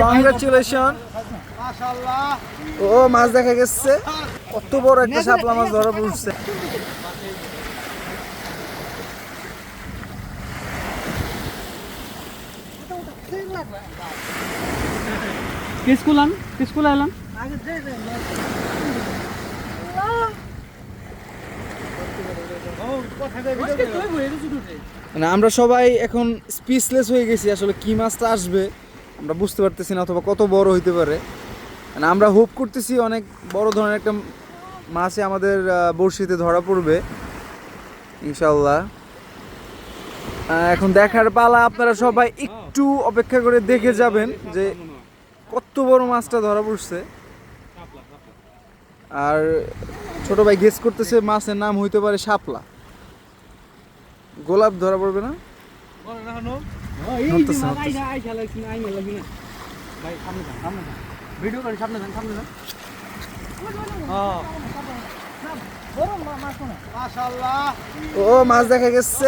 Congratulation. ও মাছ দেখা গেছে, কত বড় একটা শাপলা মাছ ধরা পড়ছে। মানে আমরা সবাই এখন স্পিচলেস হয়ে গেছি, আসলে কি মাছটা আসবে আমরা বুঝতে পারতেছি না, অথবা কত বড় হইতে পারে। মানে আমরা হোপ করতেছি অনেক বড় ধরনের একটা মাছে আমাদের বড়শিতে ধরা পড়বে ইনশাল্লাহ। এখন দেখার পালা, আপনারা সবাই একটু অপেক্ষা করে দেখে যাবেন যে কত বড় মাছটা ধরা পড়ছে। আর ছোট ভাই গেস করতেছে মাছের নাম হইতে পারে শাপলা। গোলাপ ধরা পড়বে না? ও মাছ দেখা গেছে।